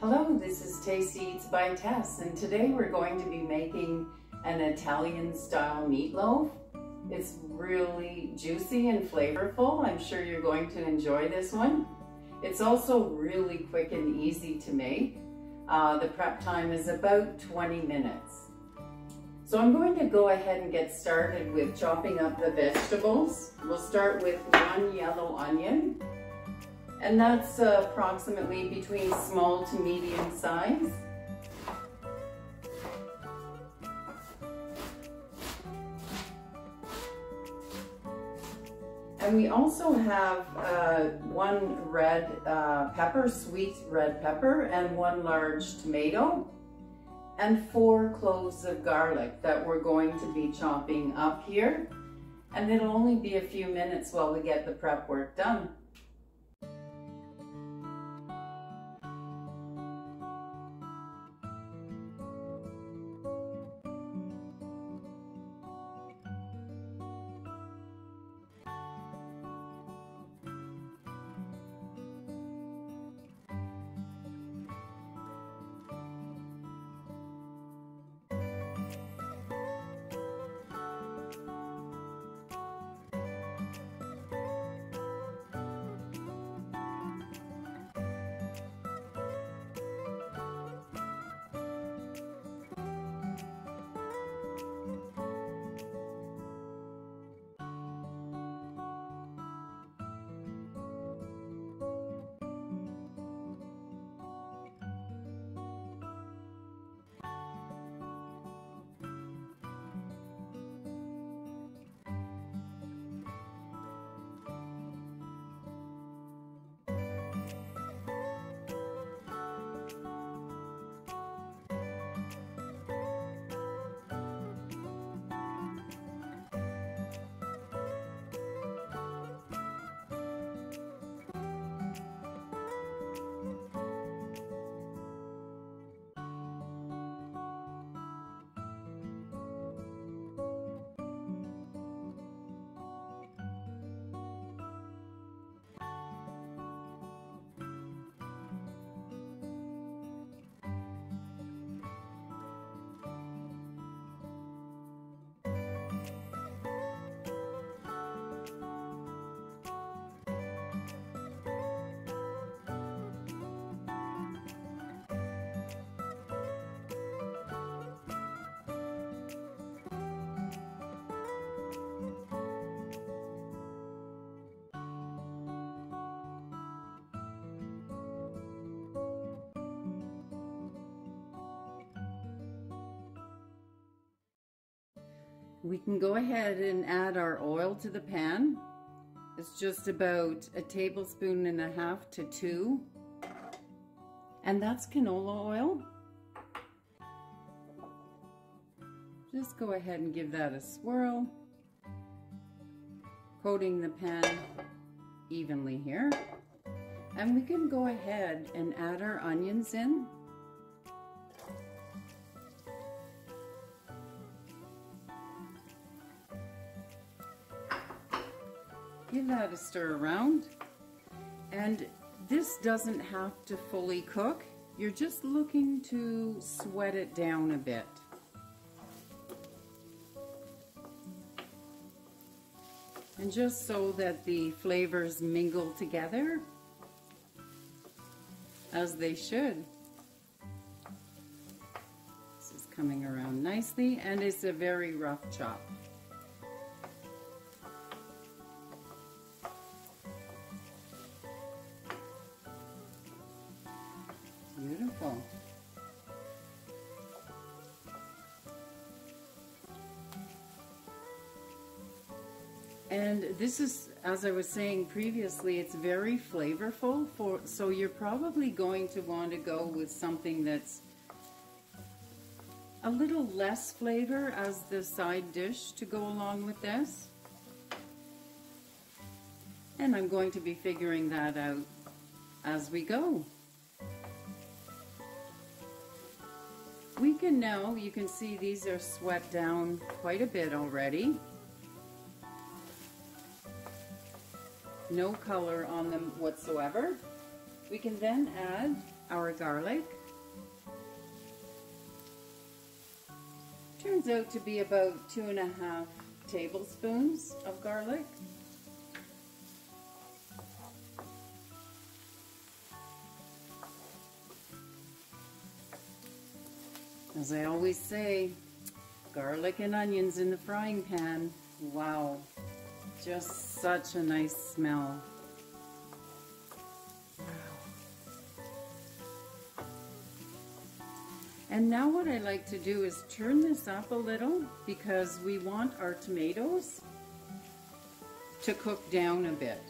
Hello, this is Tasty Eats by Tess, and today we're going to be making an Italian style meatloaf. It's really juicy and flavorful. I'm sure you're going to enjoy this one. It's also really quick and easy to make. The prep time is about 20 minutes. So I'm going to go ahead and get started with chopping up the vegetables. We'll start with 1 yellow onion. And that's approximately between small to medium size. And we also have 1 red pepper, sweet red pepper, and 1 large tomato, and 4 cloves of garlic that we're going to be chopping up here. And it'll only be a few minutes while we get the prep work done. We can go ahead and add our oil to the pan. It's just about 1.5 tablespoons to 2. And that's canola oil. Just go ahead and give that a swirl, coating the pan evenly here. And we can go ahead and add our onions in. Give that a stir around, and this doesn't have to fully cook. You're just looking to sweat it down a bit. And just so that the flavors mingle together as they should. This is coming around nicely, and it's a very rough chop. Beautiful. And this is, as I was saying previously, it's very flavorful, so you're probably going to want to go with something that's a little less flavor as the side dish to go along with this. And I'm going to be figuring that out as we go. We can now, you can see these are sweat down quite a bit already. No color on them whatsoever. We can then add our garlic. Turns out to be about 2.5 tablespoons of garlic. As I always say, garlic and onions in the frying pan. Wow, just such a nice smell. And now what I like to do is turn this up a little because we want our tomatoes to cook down a bit.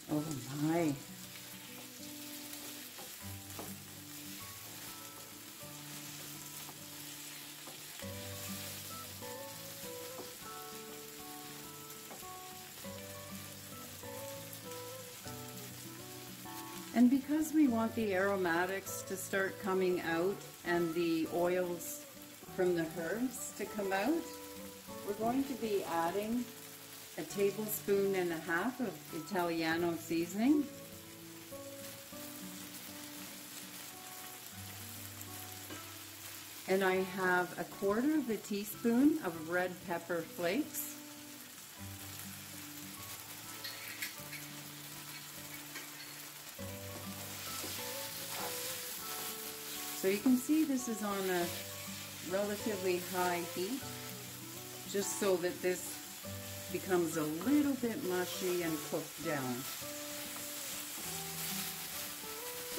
Oh my. And because we want the aromatics to start coming out and the oils from the herbs to come out, we're going to be adding 1.5 tablespoons of Italiano seasoning. And I have 1/4 teaspoon of red pepper flakes. So you can see this is on a relatively high heat, just so that this becomes a little bit mushy and cooked down.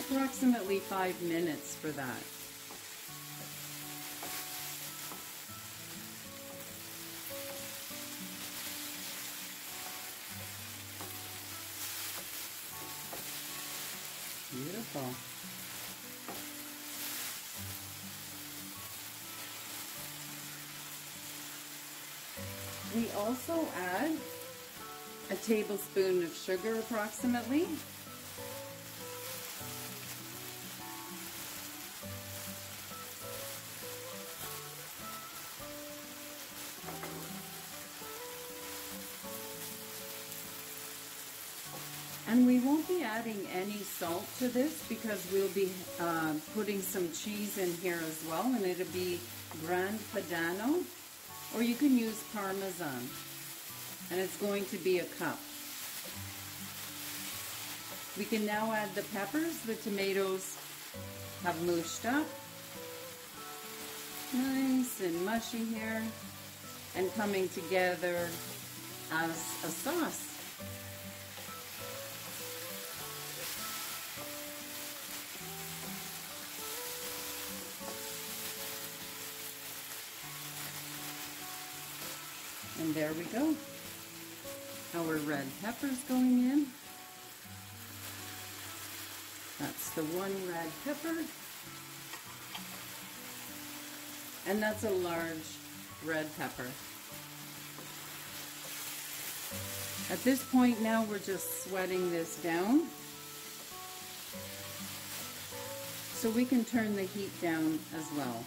Approximately 5 minutes for that. Beautiful. We also add 1 tablespoon of sugar approximately. And we won't be adding any salt to this because we'll be putting some cheese in here as well, and it'll be grated pedano, or you can use parmesan, and it's going to be 1 cup. We can now add the peppers. The tomatoes have mushed up, nice and mushy here, and coming together as a sauce. And there we go. Our red peppers going in. That's the 1 red pepper. And that's a large red pepper. At this point now we're just sweating this down. So we can turn the heat down as well.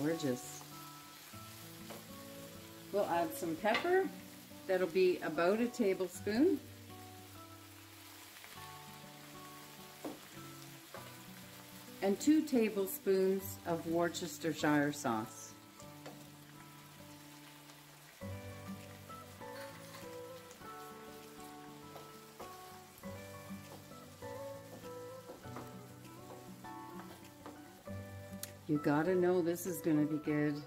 Gorgeous. We'll add some pepper. That'll be about 1 tablespoon. And 2 tablespoons of Worcestershire sauce. You gotta know this is gonna be good.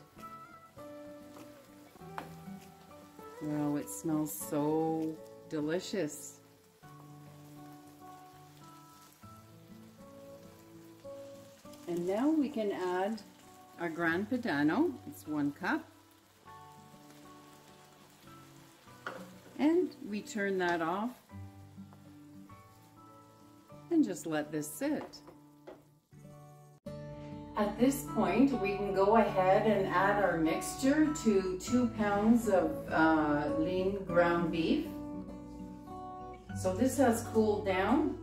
Wow, it smells so delicious. And now we can add our grated pedano. It's 1 cup. And we turn that off and just let this sit. At this point, we can go ahead and add our mixture to 2 pounds of lean ground beef. So this has cooled down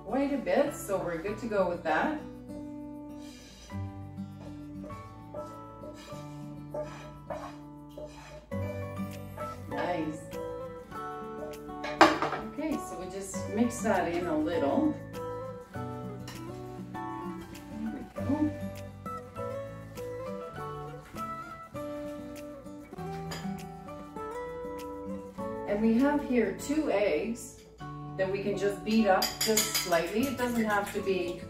quite a bit, so we're good to go with that. Nice. Okay, so we just mix that in a little. And we have here 2 eggs that we can just beat up just slightly. It doesn't have to be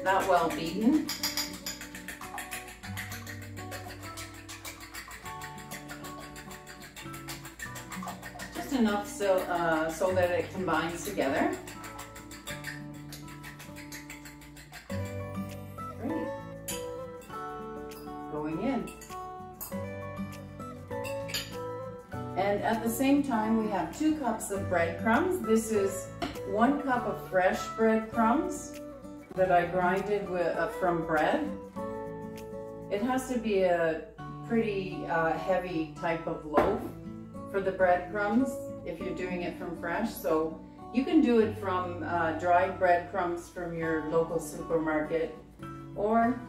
that well beaten. Just enough so that it combines together. Great. Going in. And at the same time, we have 2 cups of breadcrumbs. This is 1 cup of fresh breadcrumbs that I grinded from bread. It has to be a pretty heavy type of loaf for the breadcrumbs if you're doing it from fresh. So you can do it from dried breadcrumbs from your local supermarket, or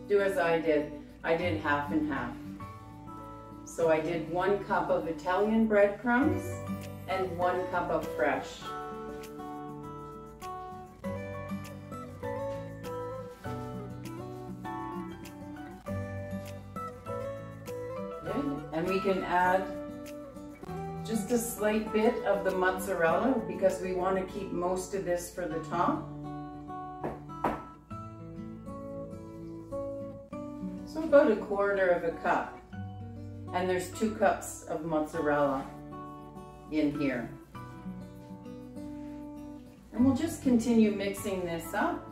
do as I did. I did half and half. So I did 1 cup of Italian breadcrumbs and 1 cup of fresh. Good. And we can add just a slight bit of the mozzarella because we want to keep most of this for the top. So about 1/4 cup. And there's 2 cups of mozzarella in here. And we'll just continue mixing this up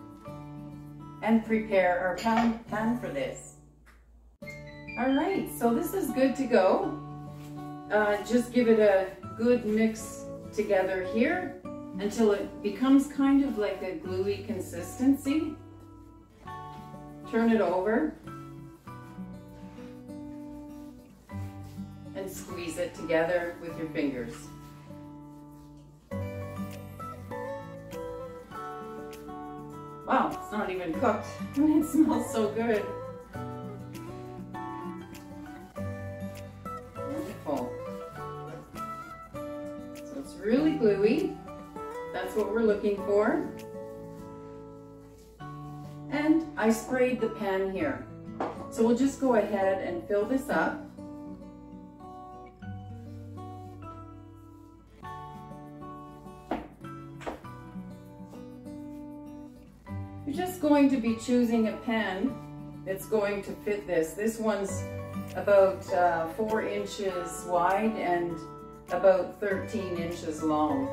and prepare our pan for this. All right, so this is good to go. Just give it a good mix together here until it becomes kind of like a gluey consistency. Turn it over. And squeeze it together with your fingers. Wow, it's not even cooked. It smells so good. Wonderful. So it's really gluey. That's what we're looking for. And I sprayed the pan here. So we'll just go ahead and fill this up. You're just going to be choosing a pan that's going to fit this. This one's about 4 inches wide and about 13 inches long.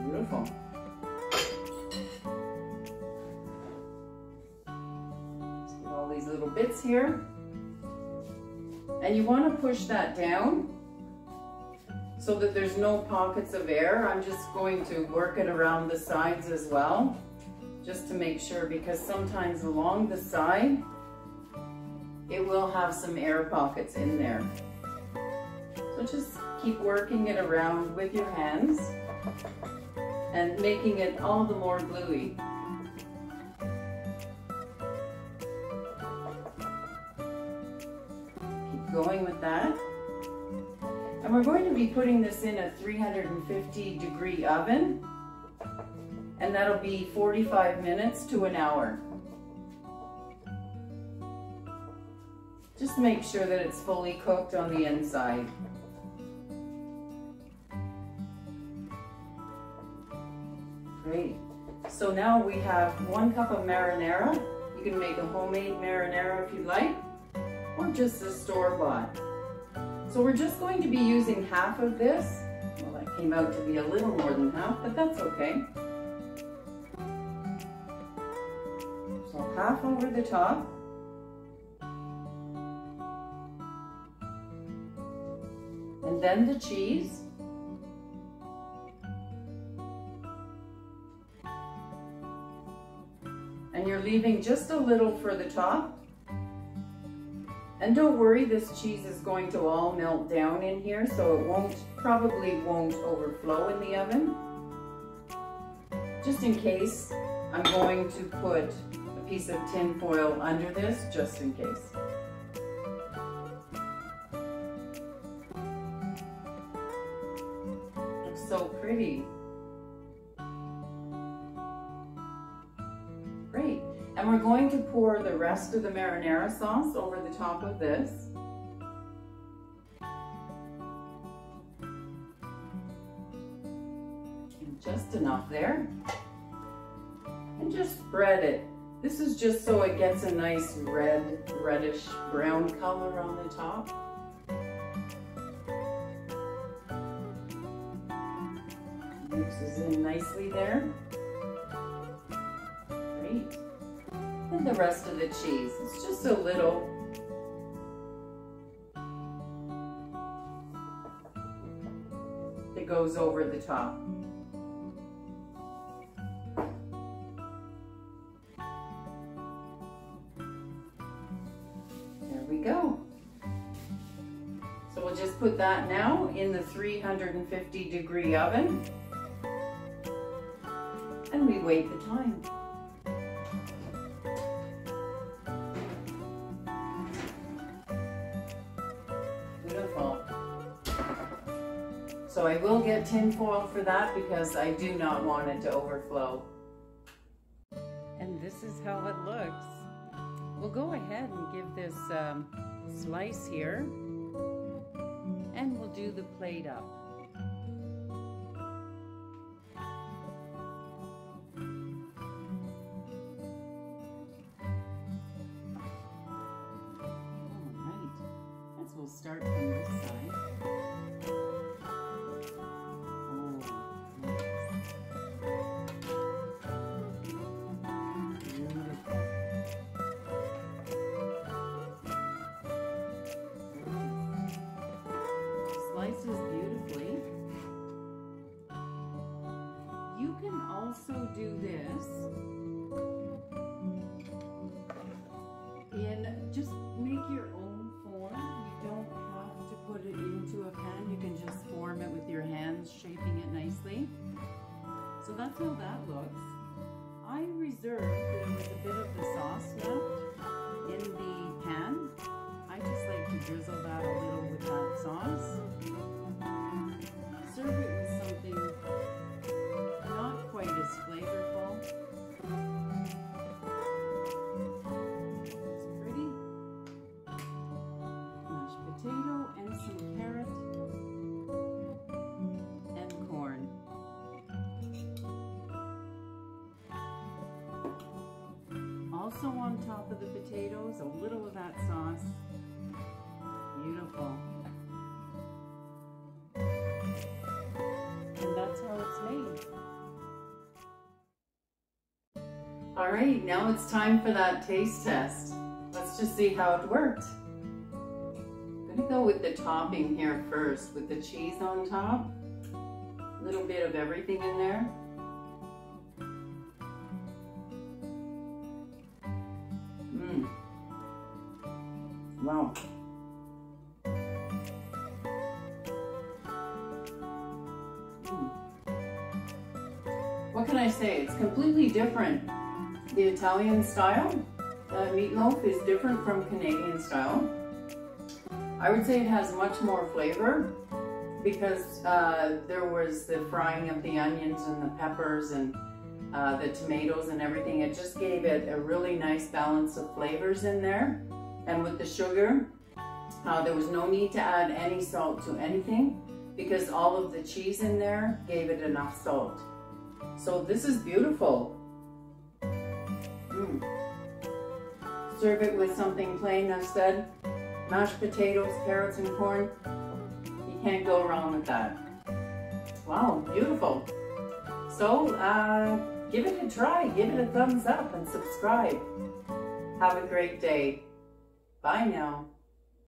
Beautiful. Let's get all these little bits here. And you want to push that down so that there's no pockets of air. I'm just going to work it around the sides as well, just to make sure, because sometimes along the side, it will have some air pockets in there. So just keep working it around with your hands and making it all the more gluey. Keep going with that. And we're going to be putting this in a 350-degree oven, and that'll be 45 minutes to an hour. Just make sure that it's fully cooked on the inside. Great. So now we have 1 cup of marinara. You can make a homemade marinara if you'd like, or just a store-bought. So we're just going to be using half of this. Well, that came out to be a little more than half, but that's okay. So half over the top. And and then the cheese. And you're leaving just a little for the top. And don't worry, this cheese is going to all melt down in here, so it probably won't overflow in the oven. Just in case, I'm going to put a piece of tin foil under this, just in case. Looks so pretty. Great. And we're going to pour the rest of the marinara sauce over the top of this. And just enough there. And just spread it. This is just so it gets a nice reddish brown color on the top. Mixes in nicely there. Great. And the rest of the cheese. It's just a little. That goes over the top. There we go. So we'll just put that now in the 350-degree oven. And we wait the time. Beautiful. So I will get tin foil for that because I do not want it to overflow. And this is how it looks. We'll go ahead and give this slice here, and we'll do the plate up. We'll start from this side. Oh, nice. Beautiful. Slices beautifully. You can also do this in just make your own form. Put it into a pan. You can just form it with your hands, shaping it nicely. So that's how that looks. I reserved that there was a bit of the sauce left in the pan. I just like to drizzle that a little with that sauce. Serve it with something not quite as flavorful. It's pretty. Mashed potato and some carrot and corn. Also on top of the potatoes, a little of that sauce. Beautiful. And that's how it's made. All right, now it's time for that taste test. Let's just see how it worked. I'm gonna go with the topping here first, with the cheese on top. A little bit of everything in there. Wow. What can I say? It's completely different. The Italian style meatloaf is different from Canadian style. I would say it has much more flavor because there was the frying of the onions and the peppers and the tomatoes and everything. It just gave it a really nice balance of flavors in there. And with the sugar, there was no need to add any salt to anything because all of the cheese in there gave it enough salt. So this is beautiful. Serve it with something plain, I've said. Mashed potatoes, carrots, and corn. You can't go wrong with that. Wow, beautiful. So give it a try, give it a thumbs up and subscribe. Have a great day. Bye now.